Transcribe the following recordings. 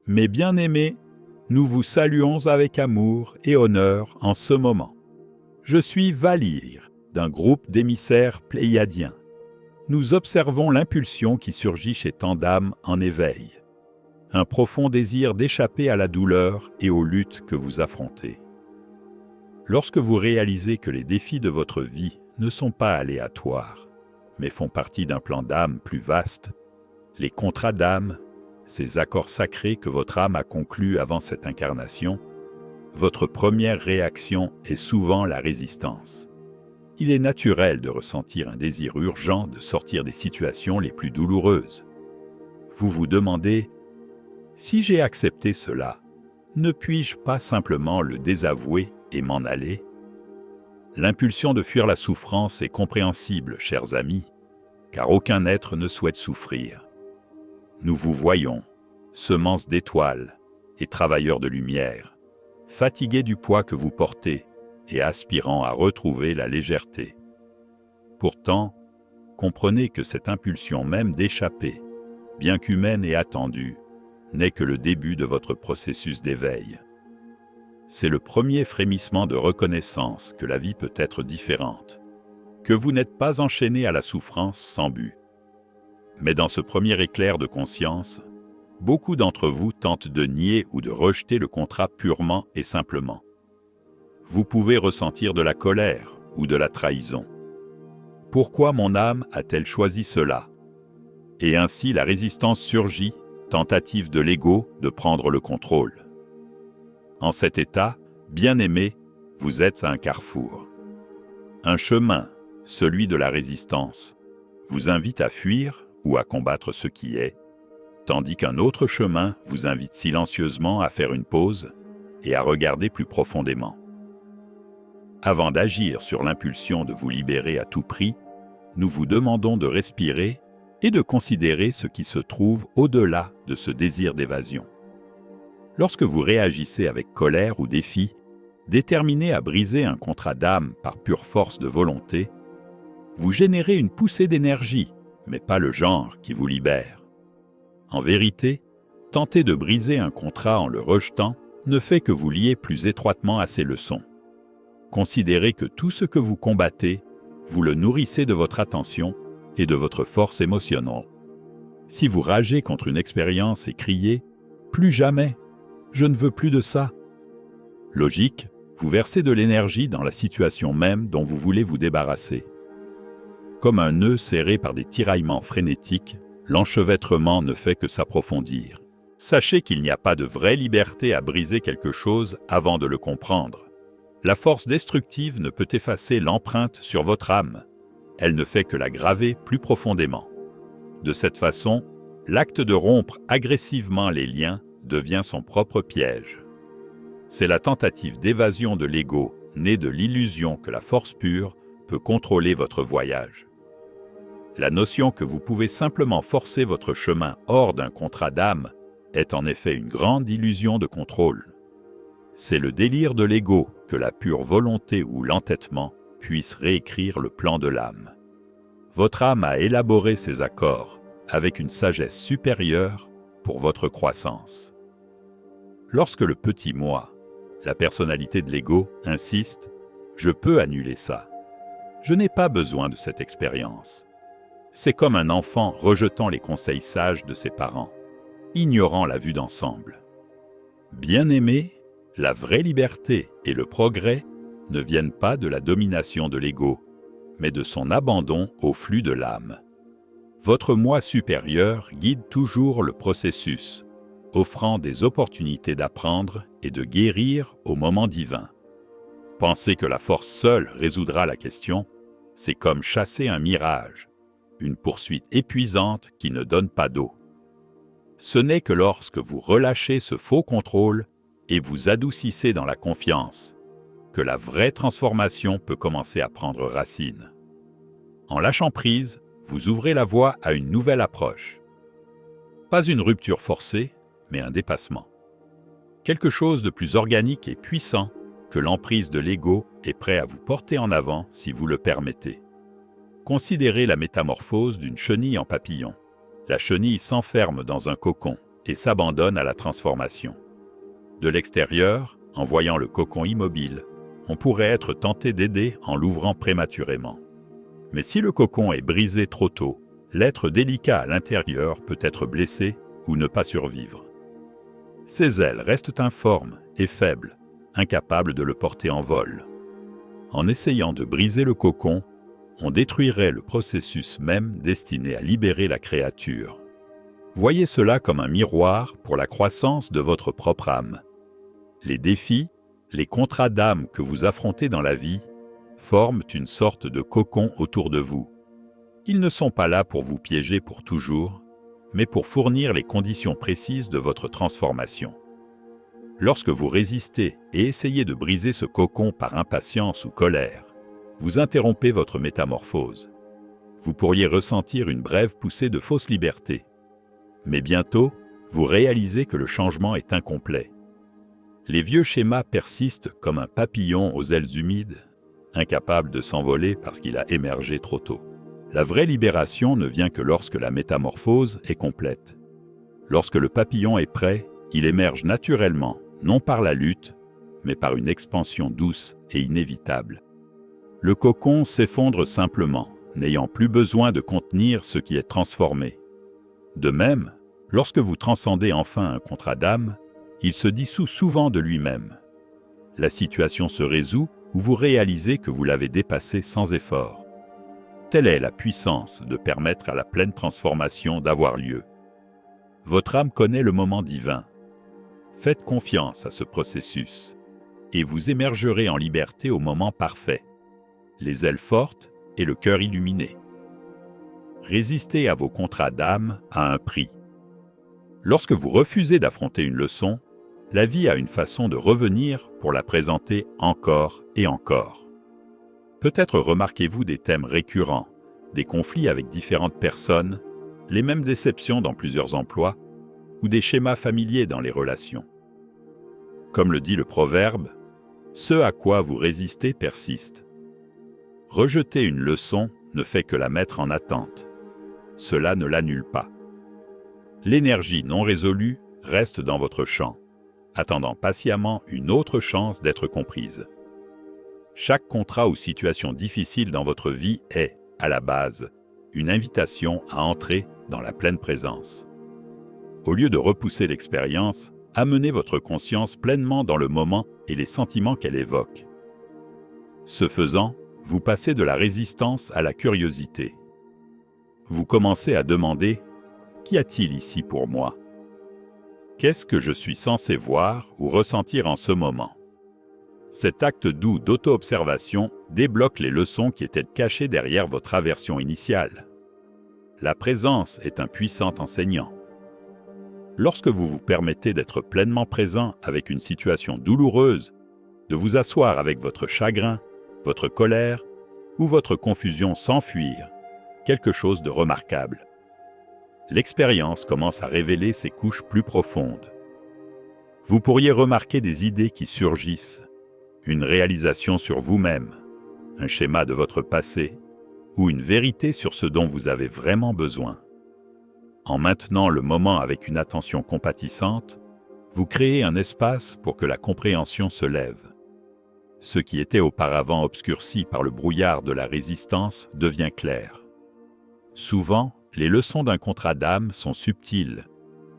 Mes bien-aimés, nous vous saluons avec amour et honneur en ce moment. Je suis Valir, d'un groupe d'émissaires pléiadiens. Nous observons l'impulsion qui surgit chez tant d'âmes en éveil. Un profond désir d'échapper à la douleur et aux luttes que vous affrontez. Lorsque vous réalisez que les défis de votre vie ne sont pas aléatoires, mais font partie d'un plan d'âme plus vaste, les contrats d'âme, ces accords sacrés que votre âme a conclus avant cette incarnation, votre première réaction est souvent la résistance. Il est naturel de ressentir un désir urgent de sortir des situations les plus douloureuses. Vous vous demandez « Si j'ai accepté cela, ne puis-je pas simplement le désavouer et m'en aller ?» L'impulsion de fuir la souffrance est compréhensible, chers amis, car aucun être ne souhaite souffrir. Nous vous voyons, semences d'étoiles et travailleurs de lumière, fatigués du poids que vous portez et aspirant à retrouver la légèreté. Pourtant, comprenez que cette impulsion même d'échapper, bien qu'humaine et attendue, n'est que le début de votre processus d'éveil. C'est le premier frémissement de reconnaissance que la vie peut être différente, que vous n'êtes pas enchaîné à la souffrance sans but. Mais dans ce premier éclair de conscience, beaucoup d'entre vous tentent de nier ou de rejeter le contrat purement et simplement. Vous pouvez ressentir de la colère ou de la trahison. Pourquoi mon âme a-t-elle choisi cela? Et ainsi la résistance surgit, tentative de l'ego de prendre le contrôle. En cet état, bien-aimé, vous êtes à un carrefour. Un chemin, celui de la résistance, vous invite à fuir ou à combattre ce qui est, tandis qu'un autre chemin vous invite silencieusement à faire une pause et à regarder plus profondément. Avant d'agir sur l'impulsion de vous libérer à tout prix, nous vous demandons de respirer et de considérer ce qui se trouve au-delà de ce désir d'évasion. Lorsque vous réagissez avec colère ou défi, déterminé à briser un contrat d'âme par pure force de volonté, vous générez une poussée d'énergie, mais pas le genre qui vous libère. En vérité, tenter de briser un contrat en le rejetant ne fait que vous lier plus étroitement à ces leçons. Considérez que tout ce que vous combattez, vous le nourrissez de votre attention et de votre force émotionnelle. Si vous ragez contre une expérience et criez « Plus jamais, je ne veux plus de ça », logique, vous versez de l'énergie dans la situation même dont vous voulez vous débarrasser. Comme un nœud serré par des tiraillements frénétiques, l'enchevêtrement ne fait que s'approfondir. Sachez qu'il n'y a pas de vraie liberté à briser quelque chose avant de le comprendre. La force destructive ne peut effacer l'empreinte sur votre âme. Elle ne fait que la graver plus profondément. De cette façon, l'acte de rompre agressivement les liens devient son propre piège. C'est la tentative d'évasion de l'ego, née de l'illusion que la force pure peut contrôler votre voyage. La notion que vous pouvez simplement forcer votre chemin hors d'un contrat d'âme est en effet une grande illusion de contrôle. C'est le délire de l'ego que la pure volonté ou l'entêtement puisse réécrire le plan de l'âme. Votre âme a élaboré ces accords avec une sagesse supérieure pour votre croissance. Lorsque le petit moi, la personnalité de l'ego, insiste « je peux annuler ça », je n'ai pas besoin de cette expérience. C'est comme un enfant rejetant les conseils sages de ses parents, ignorant la vue d'ensemble. Bien-aimé, la vraie liberté et le progrès ne viennent pas de la domination de l'ego, mais de son abandon au flux de l'âme. Votre moi supérieur guide toujours le processus, offrant des opportunités d'apprendre et de guérir au moment divin. Penser que la force seule résoudra la question, c'est comme chasser un mirage, une poursuite épuisante qui ne donne pas d'eau. Ce n'est que lorsque vous relâchez ce faux contrôle et vous adoucissez dans la confiance que la vraie transformation peut commencer à prendre racine. En lâchant prise, vous ouvrez la voie à une nouvelle approche. Pas une rupture forcée, mais un dépassement. Quelque chose de plus organique et puissant que l'emprise de l'ego est prêt à vous porter en avant si vous le permettez. Considérez la métamorphose d'une chenille en papillon. La chenille s'enferme dans un cocon et s'abandonnent à la transformation. De l'extérieur, en voyant le cocon immobile, on pourrait être tenté d'aider en l'ouvrant prématurément. Mais si le cocon est brisé trop tôt, l'être délicat à l'intérieur peut être blessé ou ne pas survivre. Ses ailes restent informes et faibles, incapables de le porter en vol. En essayant de briser le cocon, on détruirait le processus même destiné à libérer la créature. Voyez cela comme un miroir pour la croissance de votre propre âme. Les défis, les contrats d'âme que vous affrontez dans la vie, forment une sorte de cocon autour de vous. Ils ne sont pas là pour vous piéger pour toujours, mais pour fournir les conditions précises de votre transformation. Lorsque vous résistez et essayez de briser ce cocon par impatience ou colère, vous interrompez votre métamorphose. Vous pourriez ressentir une brève poussée de fausse liberté. Mais bientôt, vous réalisez que le changement est incomplet. Les vieux schémas persistent comme un papillon aux ailes humides, incapable de s'envoler parce qu'il a émergé trop tôt. La vraie libération ne vient que lorsque la métamorphose est complète. Lorsque le papillon est prêt, il émerge naturellement, non par la lutte, mais par une expansion douce et inévitable. Le cocon s'effondre simplement, n'ayant plus besoin de contenir ce qui est transformé. De même, lorsque vous transcendez enfin un contrat d'âme, il se dissout souvent de lui-même. La situation se résout ou vous réalisez que vous l'avez dépassé sans effort. Telle est la puissance de permettre à la pleine transformation d'avoir lieu. Votre âme connaît le moment divin. Faites confiance à ce processus et vous émergerez en liberté au moment parfait, les ailes fortes et le cœur illuminé. Résistez à vos contrats d'âme à un prix. Lorsque vous refusez d'affronter une leçon, la vie a une façon de revenir pour la présenter encore et encore. Peut-être remarquez-vous des thèmes récurrents, des conflits avec différentes personnes, les mêmes déceptions dans plusieurs emplois, ou des schémas familiers dans les relations. Comme le dit le proverbe, « Ce à quoi vous résistez persiste ». Rejeter une leçon ne fait que la mettre en attente. Cela ne l'annule pas. L'énergie non résolue reste dans votre champ, attendant patiemment une autre chance d'être comprise. Chaque contrat ou situation difficile dans votre vie est, à la base, une invitation à entrer dans la pleine présence. Au lieu de repousser l'expérience, amenez votre conscience pleinement dans le moment et les sentiments qu'elle évoque. Ce faisant, vous passez de la résistance à la curiosité. Vous commencez à demander « Qu'y a-t-il ici pour moi ? Qu'est-ce que je suis censé voir ou ressentir en ce moment ?» Cet acte doux d'auto-observation débloque les leçons qui étaient cachées derrière votre aversion initiale. La présence est un puissant enseignant. Lorsque vous vous permettez d'être pleinement présent avec une situation douloureuse, de vous asseoir avec votre chagrin, votre colère ou votre confusion sans fuir, quelque chose de remarquable. L'expérience commence à révéler ses couches plus profondes. Vous pourriez remarquer des idées qui surgissent, une réalisation sur vous-même, un schéma de votre passé ou une vérité sur ce dont vous avez vraiment besoin. En maintenant le moment avec une attention compatissante, vous créez un espace pour que la compréhension se lève. Ce qui était auparavant obscurci par le brouillard de la résistance devient clair. Souvent, les leçons d'un contrat d'âme sont subtiles,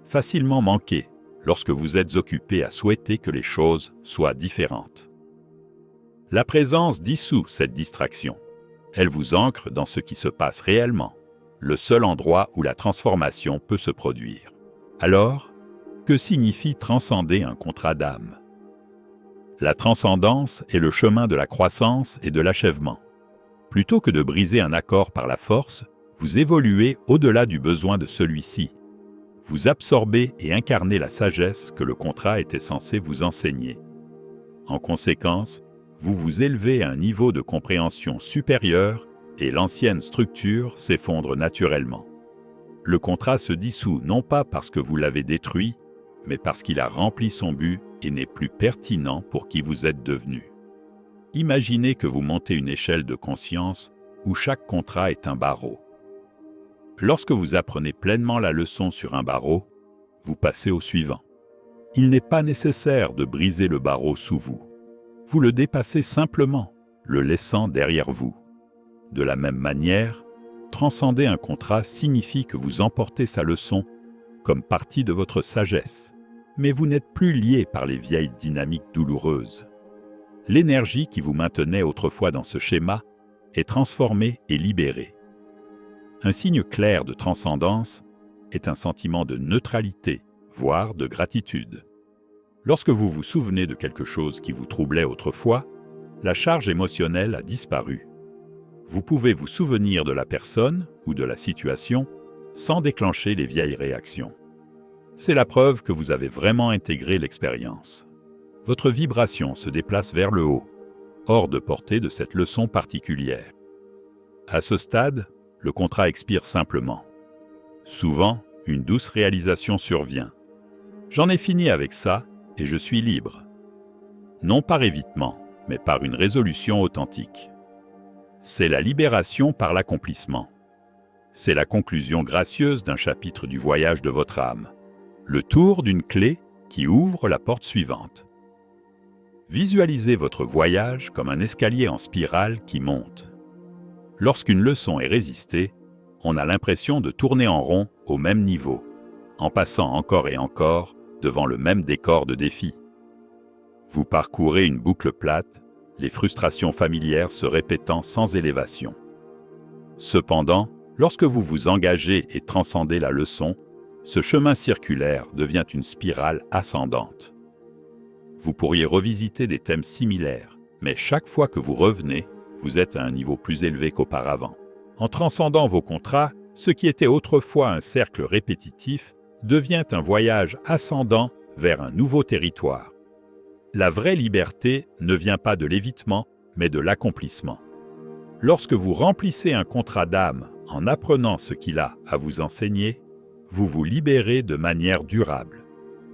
facilement manquées lorsque vous êtes occupé à souhaiter que les choses soient différentes. La présence dissout cette distraction. Elle vous ancre dans ce qui se passe réellement, le seul endroit où la transformation peut se produire. Alors, que signifie transcender un contrat d'âme ? La transcendance est le chemin de la croissance et de l'achèvement. Plutôt que de briser un accord par la force, vous évoluez au-delà du besoin de celui-ci. Vous absorbez et incarnez la sagesse que le contrat était censé vous enseigner. En conséquence, vous vous élevez à un niveau de compréhension supérieur et l'ancienne structure s'effondre naturellement. Le contrat se dissout non pas parce que vous l'avez détruit, mais parce qu'il a rempli son but et n'est plus pertinent pour qui vous êtes devenu. Imaginez que vous montez une échelle de conscience où chaque contrat est un barreau. Lorsque vous apprenez pleinement la leçon sur un barreau, vous passez au suivant. Il n'est pas nécessaire de briser le barreau sous vous. Vous le dépassez simplement, le laissant derrière vous. De la même manière, transcender un contrat signifie que vous emportez sa leçon comme partie de votre sagesse, mais vous n'êtes plus lié par les vieilles dynamiques douloureuses. L'énergie qui vous maintenait autrefois dans ce schéma est transformée et libérée. Un signe clair de transcendance est un sentiment de neutralité, voire de gratitude. Lorsque vous vous souvenez de quelque chose qui vous troublait autrefois, la charge émotionnelle a disparu. Vous pouvez vous souvenir de la personne ou de la situation sans déclencher les vieilles réactions. C'est la preuve que vous avez vraiment intégré l'expérience. Votre vibration se déplace vers le haut, hors de portée de cette leçon particulière. À ce stade, le contrat expire simplement. Souvent, une douce réalisation survient. J'en ai fini avec ça et je suis libre. Non par évitement, mais par une résolution authentique. C'est la libération par l'accomplissement. C'est la conclusion gracieuse d'un chapitre du voyage de votre âme. Le tour d'une clé qui ouvre la porte suivante. Visualisez votre voyage comme un escalier en spirale qui monte. Lorsqu'une leçon est résistée, on a l'impression de tourner en rond au même niveau, en passant encore et encore devant le même décor de défi. Vous parcourez une boucle plate, les frustrations familières se répétant sans élévation. Cependant, lorsque vous vous engagez et transcendez la leçon, ce chemin circulaire devient une spirale ascendante. Vous pourriez revisiter des thèmes similaires, mais chaque fois que vous revenez, vous êtes à un niveau plus élevé qu'auparavant. En transcendant vos contrats, ce qui était autrefois un cercle répétitif devient un voyage ascendant vers un nouveau territoire. La vraie liberté ne vient pas de l'évitement, mais de l'accomplissement. Lorsque vous remplissez un contrat d'âme en apprenant ce qu'il a à vous enseigner, vous vous libérez de manière durable.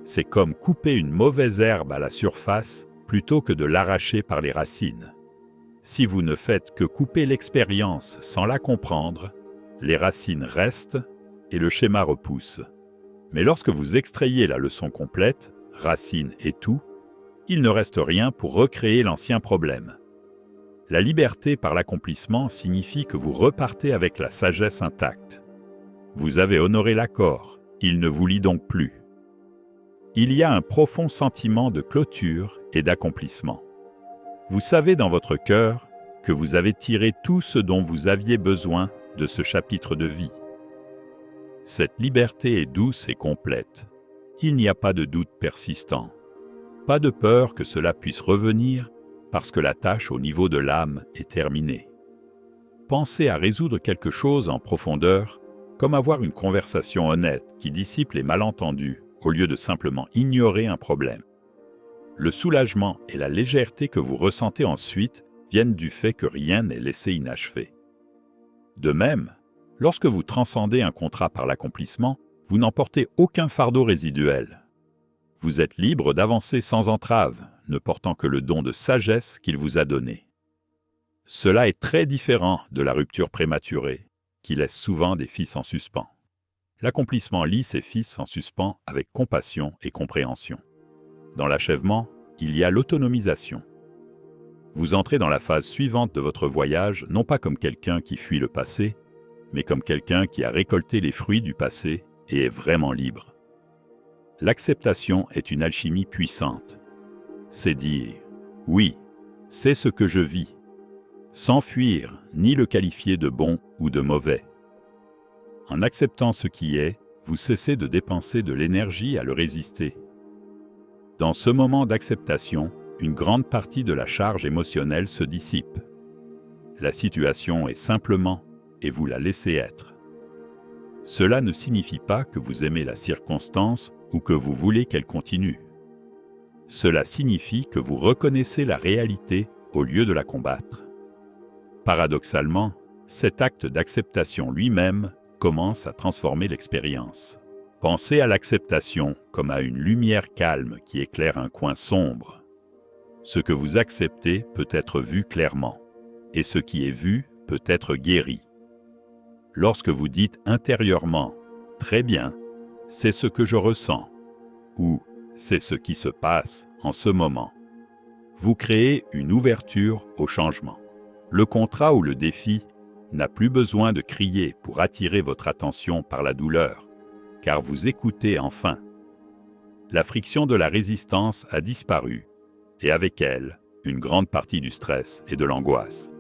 C'est comme couper une mauvaise herbe à la surface plutôt que de l'arracher par les racines. Si vous ne faites que couper l'expérience sans la comprendre, les racines restent et le schéma repousse. Mais lorsque vous extrayez la leçon complète, racines et tout, il ne reste rien pour recréer l'ancien problème. La liberté par l'accomplissement signifie que vous repartez avec la sagesse intacte. Vous avez honoré l'accord, il ne vous lie donc plus. Il y a un profond sentiment de clôture et d'accomplissement. Vous savez dans votre cœur que vous avez tiré tout ce dont vous aviez besoin de ce chapitre de vie. Cette liberté est douce et complète. Il n'y a pas de doute persistant. Pas de peur que cela puisse revenir parce que la tâche au niveau de l'âme est terminée. Pensez à résoudre quelque chose en profondeur, comme avoir une conversation honnête qui dissipe les malentendus au lieu de simplement ignorer un problème. Le soulagement et la légèreté que vous ressentez ensuite viennent du fait que rien n'est laissé inachevé. De même, lorsque vous transcendez un contrat par l'accomplissement, vous n'emportez aucun fardeau résiduel. Vous êtes libre d'avancer sans entrave, ne portant que le don de sagesse qu'il vous a donné. Cela est très différent de la rupture prématurée, qui laisse souvent des fils en suspens. L'accomplissement lie ses fils en suspens avec compassion et compréhension. Dans l'achèvement, il y a l'autonomisation. Vous entrez dans la phase suivante de votre voyage, non pas comme quelqu'un qui fuit le passé, mais comme quelqu'un qui a récolté les fruits du passé et est vraiment libre. L'acceptation est une alchimie puissante. C'est dire « oui, c'est ce que je vis », sans fuir ni le qualifier de bon ou de mauvais. En acceptant ce qui est, vous cessez de dépenser de l'énergie à le résister. Dans ce moment d'acceptation, une grande partie de la charge émotionnelle se dissipe. La situation est simplement et vous la laissez être. Cela ne signifie pas que vous aimez la circonstance ou que vous voulez qu'elle continue. Cela signifie que vous reconnaissez la réalité au lieu de la combattre. Paradoxalement, cet acte d'acceptation lui-même commence à transformer l'expérience. Pensez à l'acceptation comme à une lumière calme qui éclaire un coin sombre. Ce que vous acceptez peut être vu clairement, et ce qui est vu peut être guéri. Lorsque vous dites intérieurement « très bien », c'est ce que je ressens ou c'est ce qui se passe en ce moment. Vous créez une ouverture au changement. Le contrat ou le défi n'a plus besoin de crier pour attirer votre attention par la douleur, car vous écoutez enfin. La friction de la résistance a disparu, et avec elle, une grande partie du stress et de l'angoisse.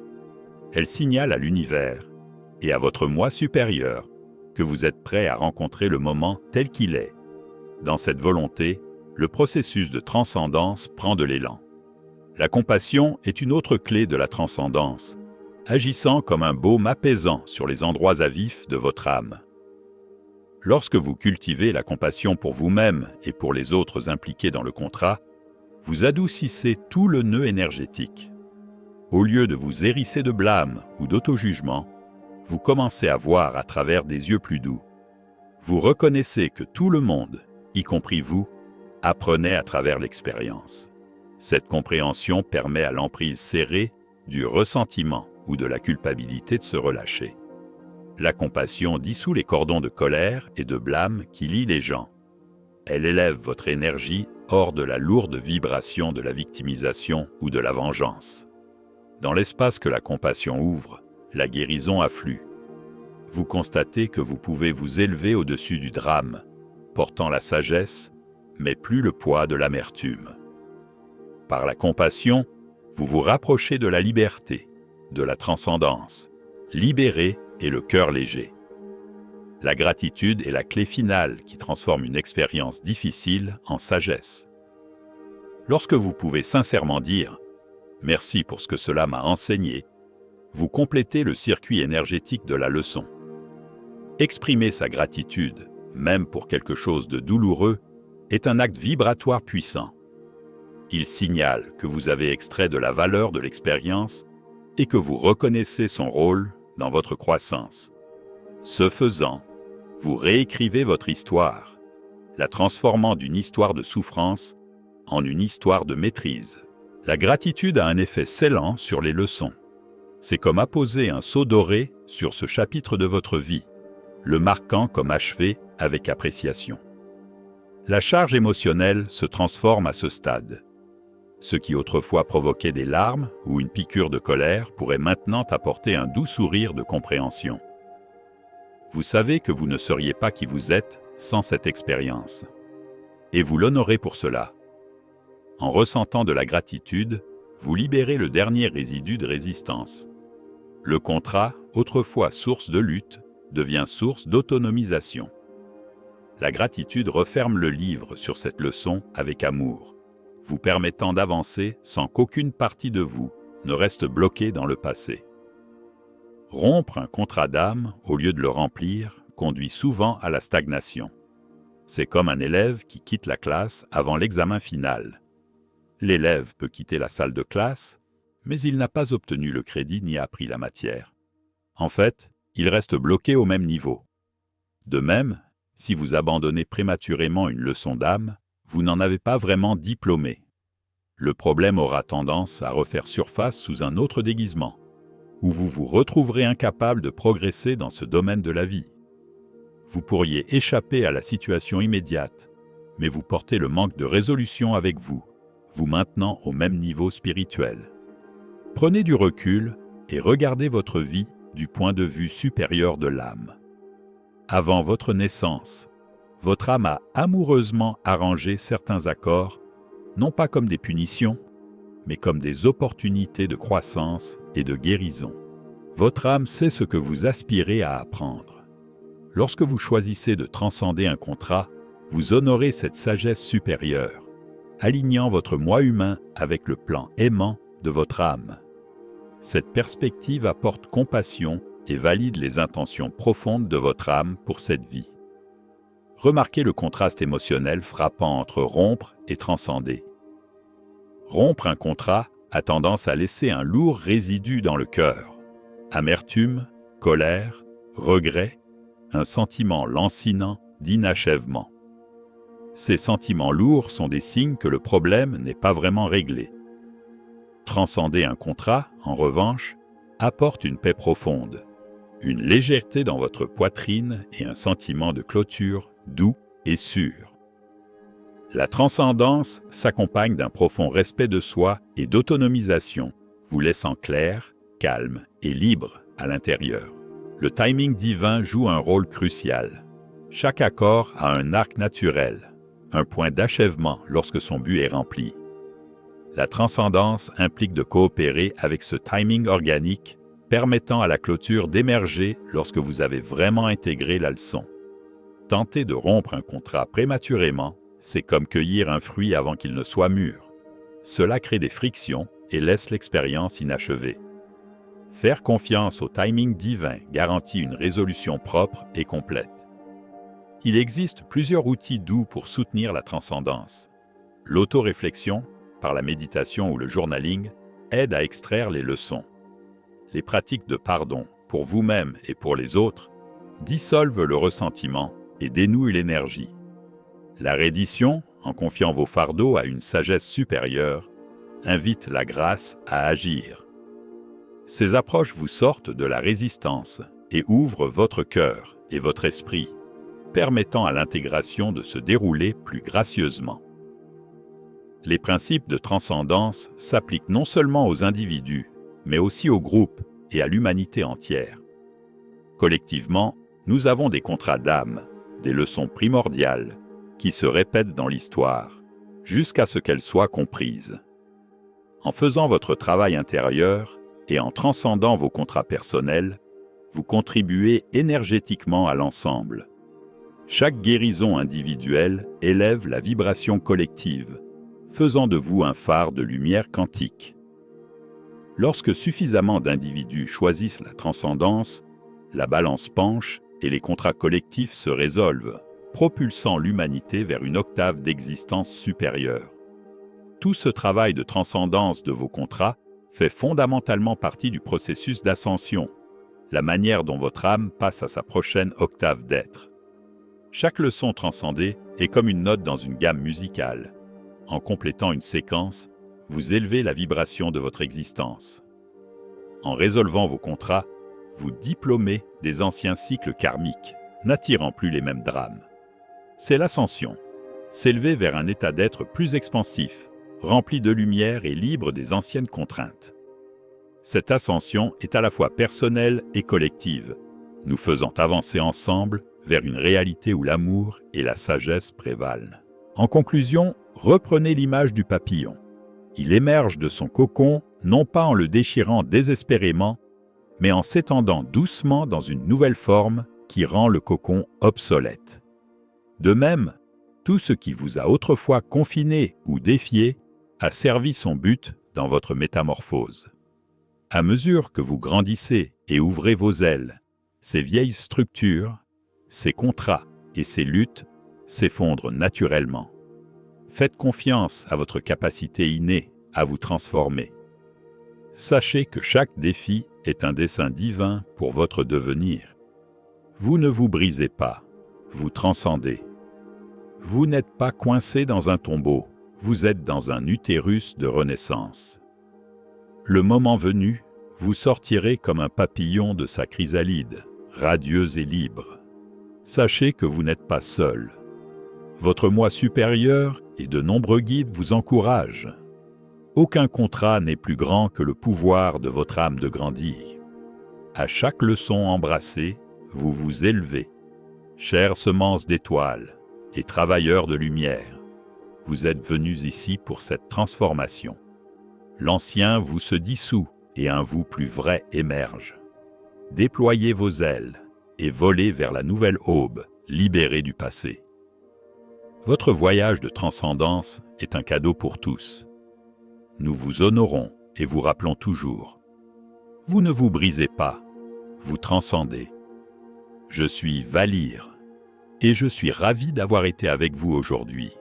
Elle signale à l'univers et à votre moi supérieur que vous êtes prêt à rencontrer le moment tel qu'il est. Dans cette volonté, le processus de transcendance prend de l'élan. La compassion est une autre clé de la transcendance, agissant comme un baume apaisant sur les endroits à vif de votre âme. Lorsque vous cultivez la compassion pour vous-même et pour les autres impliqués dans le contrat, vous adoucissez tout le nœud énergétique. Au lieu de vous hérisser de blâme ou d'auto-jugement, vous commencez à voir à travers des yeux plus doux. Vous reconnaissez que tout le monde, y compris vous, apprenait à travers l'expérience. Cette compréhension permet à l'emprise serrée du ressentiment ou de la culpabilité de se relâcher. La compassion dissout les cordons de colère et de blâme qui lient les gens. Elle élève votre énergie hors de la lourde vibration de la victimisation ou de la vengeance. Dans l'espace que la compassion ouvre, la guérison afflue. Vous constatez que vous pouvez vous élever au-dessus du drame, portant la sagesse, mais plus le poids de l'amertume. Par la compassion, vous vous rapprochez de la liberté, de la transcendance, libéré et le cœur léger. La gratitude est la clé finale qui transforme une expérience difficile en sagesse. Lorsque vous pouvez sincèrement dire « Merci pour ce que cela m'a enseigné », vous complétez le circuit énergétique de la leçon. Exprimer sa gratitude, même pour quelque chose de douloureux, est un acte vibratoire puissant. Il signale que vous avez extrait de la valeur de l'expérience et que vous reconnaissez son rôle dans votre croissance. Ce faisant, vous réécrivez votre histoire, la transformant d'une histoire de souffrance en une histoire de maîtrise. La gratitude a un effet scellant sur les leçons. C'est comme apposer un sceau doré sur ce chapitre de votre vie, le marquant comme achevé avec appréciation. La charge émotionnelle se transforme à ce stade. Ce qui autrefois provoquait des larmes ou une piqûre de colère pourrait maintenant apporter un doux sourire de compréhension. Vous savez que vous ne seriez pas qui vous êtes sans cette expérience. Et vous l'honorez pour cela. En ressentant de la gratitude, vous libérez le dernier résidu de résistance. Le contrat, autrefois source de lutte, devient source d'autonomisation. La gratitude referme le livre sur cette leçon avec amour, vous permettant d'avancer sans qu'aucune partie de vous ne reste bloquée dans le passé. Rompre un contrat d'âme au lieu de le remplir conduit souvent à la stagnation. C'est comme un élève qui quitte la classe avant l'examen final. L'élève peut quitter la salle de classe, mais il n'a pas obtenu le crédit ni appris la matière. En fait, il reste bloqué au même niveau. De même, si vous abandonnez prématurément une leçon d'âme, vous n'en avez pas vraiment diplômé. Le problème aura tendance à refaire surface sous un autre déguisement, où vous vous retrouverez incapable de progresser dans ce domaine de la vie. Vous pourriez échapper à la situation immédiate, mais vous portez le manque de résolution avec vous, vous maintenant au même niveau spirituel. Prenez du recul et regardez votre vie du point de vue supérieur de l'âme. Avant votre naissance, votre âme a amoureusement arrangé certains accords, non pas comme des punitions, mais comme des opportunités de croissance et de guérison. Votre âme sait ce que vous aspirez à apprendre. Lorsque vous choisissez de transcender un contrat, vous honorez cette sagesse supérieure, alignant votre moi humain avec le plan aimant de votre âme. Cette perspective apporte compassion et valide les intentions profondes de votre âme pour cette vie. Remarquez le contraste émotionnel frappant entre rompre et transcender. Rompre un contrat a tendance à laisser un lourd résidu dans le cœur. Amertume, colère, regret, un sentiment lancinant d'inachèvement. Ces sentiments lourds sont des signes que le problème n'est pas vraiment réglé. Transcender un contrat, en revanche, apporte une paix profonde, une légèreté dans votre poitrine et un sentiment de clôture doux et sûr. La transcendance s'accompagne d'un profond respect de soi et d'autonomisation, vous laissant clair, calme et libre à l'intérieur. Le timing divin joue un rôle crucial. Chaque accord a un arc naturel, un point d'achèvement lorsque son but est rempli. La transcendance implique de coopérer avec ce timing organique, permettant à la clôture d'émerger lorsque vous avez vraiment intégré la leçon. Tenter de rompre un contrat prématurément, c'est comme cueillir un fruit avant qu'il ne soit mûr. Cela crée des frictions et laisse l'expérience inachevée. Faire confiance au timing divin garantit une résolution propre et complète. Il existe plusieurs outils doux pour soutenir la transcendance. L'autoréflexion, par la méditation ou le journaling, aide à extraire les leçons. Les pratiques de pardon, pour vous-même et pour les autres, dissolvent le ressentiment et dénouent l'énergie. La reddition, en confiant vos fardeaux à une sagesse supérieure, invite la grâce à agir. Ces approches vous sortent de la résistance et ouvrent votre cœur et votre esprit, permettant à l'intégration de se dérouler plus gracieusement. Les principes de transcendance s'appliquent non seulement aux individus, mais aussi aux groupes et à l'humanité entière. Collectivement, nous avons des contrats d'âme, des leçons primordiales, qui se répètent dans l'histoire, jusqu'à ce qu'elles soient comprises. En faisant votre travail intérieur et en transcendant vos contrats personnels, vous contribuez énergétiquement à l'ensemble. Chaque guérison individuelle élève la vibration collective, faisant de vous un phare de lumière quantique. Lorsque suffisamment d'individus choisissent la transcendance, la balance penche et les contrats collectifs se résolvent, propulsant l'humanité vers une octave d'existence supérieure. Tout ce travail de transcendance de vos contrats fait fondamentalement partie du processus d'ascension, la manière dont votre âme passe à sa prochaine octave d'être. Chaque leçon transcendée est comme une note dans une gamme musicale. En complétant une séquence, vous élevez la vibration de votre existence. En résolvant vos contrats, vous diplômez des anciens cycles karmiques, n'attirant plus les mêmes drames. C'est l'ascension, s'élever vers un état d'être plus expansif, rempli de lumière et libre des anciennes contraintes. Cette ascension est à la fois personnelle et collective, nous faisant avancer ensemble vers une réalité où l'amour et la sagesse prévalent. En conclusion, reprenez l'image du papillon. Il émerge de son cocon, non pas en le déchirant désespérément, mais en s'étendant doucement dans une nouvelle forme qui rend le cocon obsolète. De même, tout ce qui vous a autrefois confiné ou défié a servi son but dans votre métamorphose. À mesure que vous grandissez et ouvrez vos ailes, ces vieilles structures, ces contrats et ces luttes s'effondrent naturellement. Faites confiance à votre capacité innée à vous transformer. Sachez que chaque défi est un dessein divin pour votre devenir. Vous ne vous brisez pas, vous transcendez. Vous n'êtes pas coincé dans un tombeau, vous êtes dans un utérus de renaissance. Le moment venu, vous sortirez comme un papillon de sa chrysalide, radieux et libre. Sachez que vous n'êtes pas seul. Votre moi supérieur et de nombreux guides vous encouragent. Aucun contrat n'est plus grand que le pouvoir de votre âme de grandir. À chaque leçon embrassée, vous vous élevez. Chères semences d'étoiles et travailleurs de lumière, vous êtes venus ici pour cette transformation. L'ancien vous se dissout et un vous plus vrai émerge. Déployez vos ailes et volez vers la nouvelle aube, libérée du passé. Votre voyage de transcendance est un cadeau pour tous. Nous vous honorons et vous rappelons toujours. Vous ne vous brisez pas, vous transcendez. Je suis Valire et je suis ravi d'avoir été avec vous aujourd'hui.